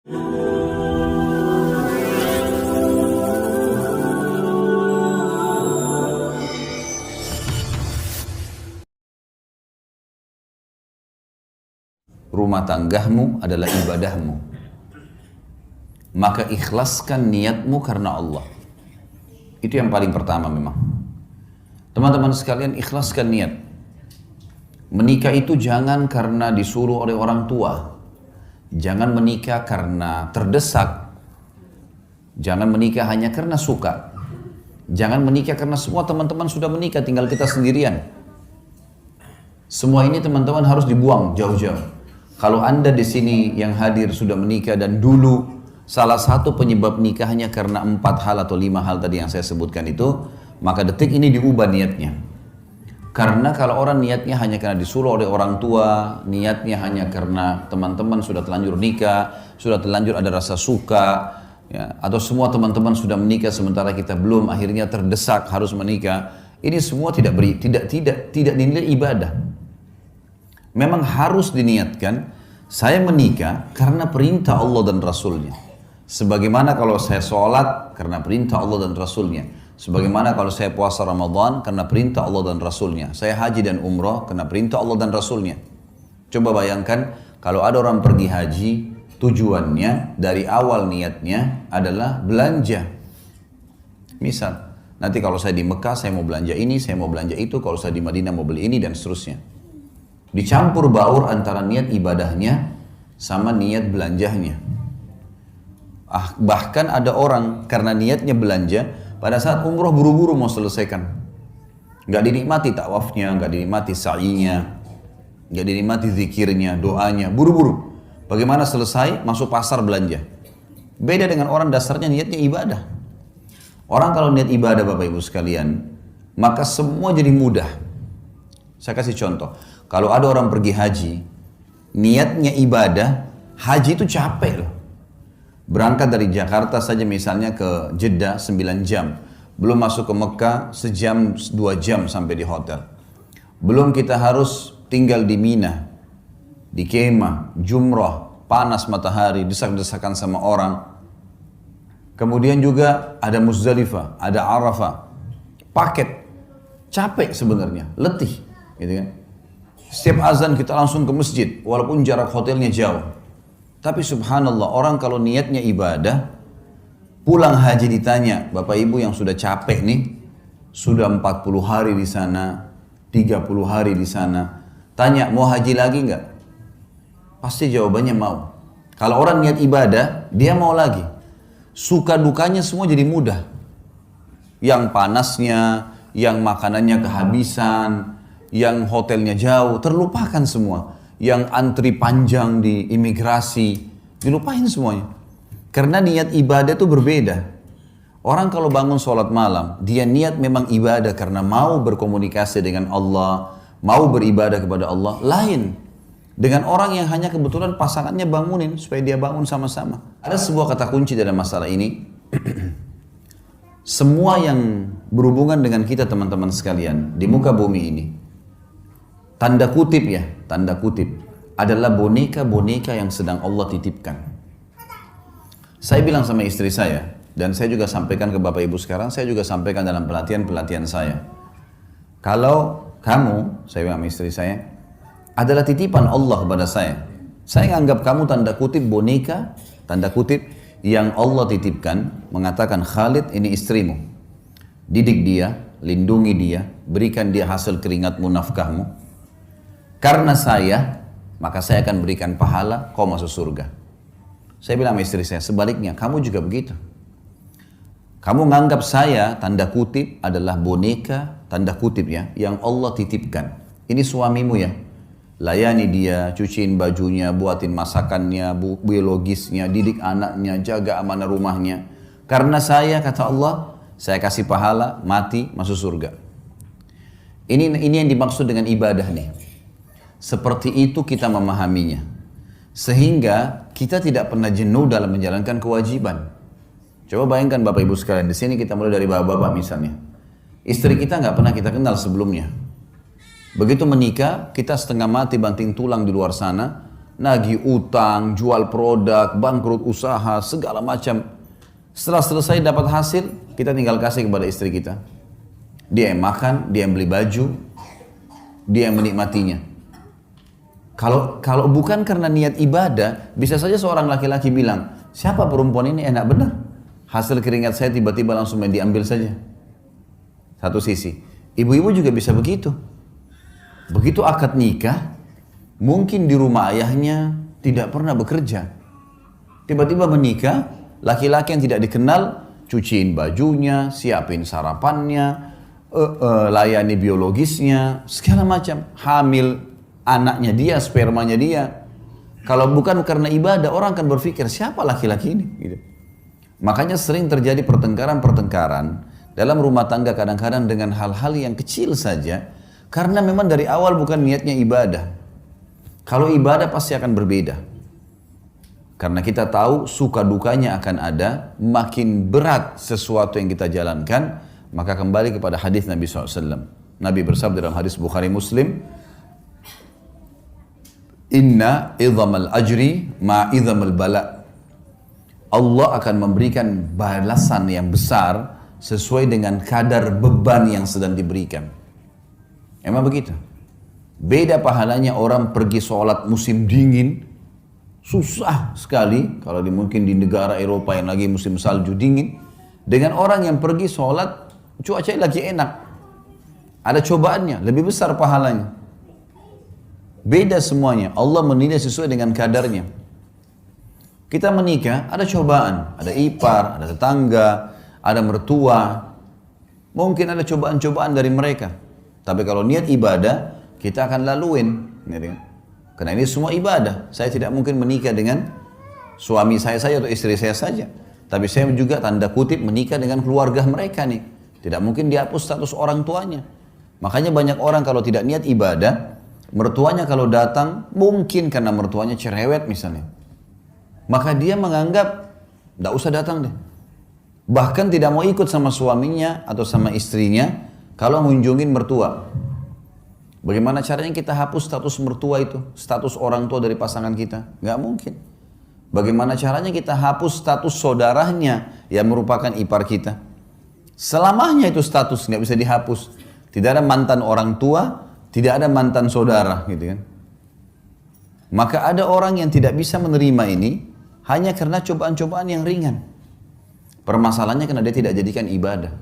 Rumah tanggamu adalah ibadahmu. Maka ikhlaskan niatmu karena Allah. Itu yang paling pertama memang. Teman-teman sekalian, ikhlaskan niat. Menikah itu jangan karena disuruh oleh orang tua. Jangan menikah karena terdesak. Jangan menikah hanya karena suka. Jangan menikah karena semua teman-teman sudah menikah, tinggal kita sendirian. Semua ini teman-teman harus dibuang jauh-jauh. Kalau Anda di sini yang hadir sudah menikah dan dulu salah satu penyebab nikahnya karena 4 hal atau 5 hal tadi yang saya sebutkan itu, maka detik ini diubah niatnya. Karena kalau orang niatnya hanya karena disuruh oleh orang tua, niatnya hanya karena teman-teman sudah terlanjur nikah, sudah terlanjur ada rasa suka, ya, atau semua teman-teman sudah menikah sementara kita belum, akhirnya terdesak harus menikah. Ini semua tidak dinilai ibadah. Memang harus diniatkan, saya menikah karena perintah Allah dan Rasulnya. Sebagaimana kalau saya sholat karena perintah Allah dan Rasulnya. Sebagaimana kalau saya puasa Ramadan karena perintah Allah dan Rasulnya. Saya haji dan umrah karena perintah Allah dan Rasulnya. Coba bayangkan kalau ada orang pergi haji, tujuannya dari awal niatnya adalah belanja. Misal, nanti kalau saya di Mekah saya mau belanja ini, saya mau belanja itu. Kalau saya di Madinah mau beli ini dan seterusnya. Dicampur baur antara niat ibadahnya sama niat belanjahnya. Bahkan ada orang karena niatnya belanja, pada saat umroh buru-buru mau selesaikan. Gak dinikmati tawafnya, gak dinikmati sa'inya, gak dinikmati zikirnya, doanya, buru-buru. Bagaimana selesai, masuk pasar belanja. Beda dengan orang dasarnya niatnya ibadah. Orang kalau niat ibadah Bapak Ibu sekalian, maka semua jadi mudah. Saya kasih contoh. Kalau ada orang pergi haji, niatnya ibadah, haji itu capek loh. Berangkat dari Jakarta saja misalnya ke Jeddah 9 jam. Belum masuk ke Mekah sejam 2 jam sampai di hotel. Belum kita harus tinggal di Mina, di kemah, jumrah, panas matahari, desak-desakan sama orang. Kemudian juga ada Muzdalifah, ada Arafah. Paket, capek sebenarnya, letih. Gitu kan? Setiap azan kita langsung ke masjid, walaupun jarak hotelnya jauh. Tapi subhanallah, orang kalau niatnya ibadah, pulang haji ditanya, Bapak Ibu yang sudah capek nih, sudah 40 hari di sana, 30 hari di sana, tanya mau haji lagi nggak? Pasti jawabannya mau. Kalau orang niat ibadah, dia mau lagi. Suka dukanya semua jadi mudah. Yang panasnya, yang makanannya kehabisan, yang hotelnya jauh, terlupakan semua. Yang antri panjang di imigrasi, dilupain semuanya. Karena niat ibadah itu berbeda. Orang kalau bangun sholat malam, dia niat memang ibadah karena mau berkomunikasi dengan Allah, mau beribadah kepada Allah, lain. Dengan orang yang hanya kebetulan pasangannya bangunin, supaya dia bangun sama-sama. Ada sebuah kata kunci dalam masalah ini. Semua yang berhubungan dengan kita teman-teman sekalian, di muka bumi ini, tanda kutip ya, tanda kutip, adalah boneka-boneka yang sedang Allah titipkan. Saya bilang sama istri saya, dan saya juga sampaikan ke Bapak Ibu sekarang, saya juga sampaikan dalam pelatihan-pelatihan saya. Kalau kamu, saya bilang sama istri saya, adalah titipan Allah kepada saya anggap kamu tanda kutip boneka, tanda kutip yang Allah titipkan, mengatakan Khalid ini istrimu. Didik dia, lindungi dia, berikan dia hasil keringatmu, nafkahmu. Karena saya, maka saya akan berikan pahala, kau masuk surga. Saya bilang sama istri saya, sebaliknya, kamu juga begitu. Kamu menganggap saya, tanda kutip, adalah boneka, tanda kutip ya, yang Allah titipkan. Ini suamimu ya. Layani dia, cuciin bajunya, buatin masakannya, biologisnya, didik anaknya, jaga amanah rumahnya. Karena saya, kata Allah, saya kasih pahala, mati, masuk surga. Ini yang dimaksud dengan ibadah nih. Seperti itu kita memahaminya. Sehingga kita tidak pernah jenuh dalam menjalankan kewajiban. Coba bayangkan Bapak Ibu sekalian, di sini kita mulai dari bapak-bapak misalnya. Istri kita nggak pernah kita kenal sebelumnya. Begitu menikah, kita setengah mati banting tulang di luar sana. nagih utang, jual produk, bangkrut usaha, segala macam. Setelah selesai dapat hasil, kita tinggal kasih kepada istri kita. Dia yang makan, dia yang beli baju, dia yang menikmatinya. Kalau bukan karena niat ibadah, bisa saja seorang laki-laki bilang, siapa perempuan ini enak benar. Hasil keringat saya tiba-tiba langsung diambil saja. Satu sisi. Ibu-ibu juga bisa begitu. Begitu akad nikah, mungkin di rumah ayahnya tidak pernah bekerja. Tiba-tiba menikah, laki-laki yang tidak dikenal, cuciin bajunya, siapin sarapannya, layani biologisnya, segala macam. Hamil anaknya dia, spermanya dia. Kalau bukan karena ibadah, orang akan berpikir, siapa laki-laki ini? Gitu. Makanya sering terjadi pertengkaran-pertengkaran dalam rumah tangga kadang-kadang dengan hal-hal yang kecil saja, karena memang dari awal bukan niatnya ibadah. Kalau ibadah pasti akan berbeda. Karena kita tahu suka dukanya akan ada, makin berat sesuatu yang kita jalankan, maka kembali kepada hadis Nabi SAW. Nabi bersabda dalam hadis Bukhari Muslim, Inna idhamal ajri ma idhamal bala. Allah akan memberikan balasan yang besar sesuai dengan kadar beban yang sedang diberikan. Emang begitu? Beda pahalanya orang pergi sholat musim dingin, susah sekali kalau mungkin di negara Eropa yang lagi musim salju dingin, dengan orang yang pergi sholat cuaca lagi enak, ada cobaannya, lebih besar pahalanya. Beda semuanya, Allah menilai sesuai dengan kadarnya. Kita menikah, ada cobaan, ada ipar, ada tetangga, ada mertua, mungkin ada cobaan-cobaan dari mereka. Tapi kalau niat ibadah, kita akan laluin. Karena ini semua ibadah. Saya tidak mungkin menikah dengan suami saya saja atau istri saya saja. Tapi saya juga tanda kutip menikah dengan keluarga mereka nih. Tidak mungkin dihapus status orang tuanya. Makanya banyak orang kalau tidak niat ibadah, mertuanya kalau datang, mungkin karena mertuanya cerewet misalnya, maka dia menganggap tidak usah datang deh. Bahkan tidak mau ikut sama suaminya atau sama istrinya kalau mengunjungin mertua. Bagaimana caranya kita hapus status mertua itu, status orang tua dari pasangan kita? Nggak mungkin. Bagaimana caranya kita hapus status saudaranya yang merupakan ipar kita? Selamanya itu status nggak bisa dihapus. Tidak ada mantan orang tua, tidak ada mantan saudara, gitu kan? Maka ada orang yang tidak bisa menerima ini hanya karena cobaan-cobaan yang ringan. Permasalahannya karena dia tidak jadikan ibadah.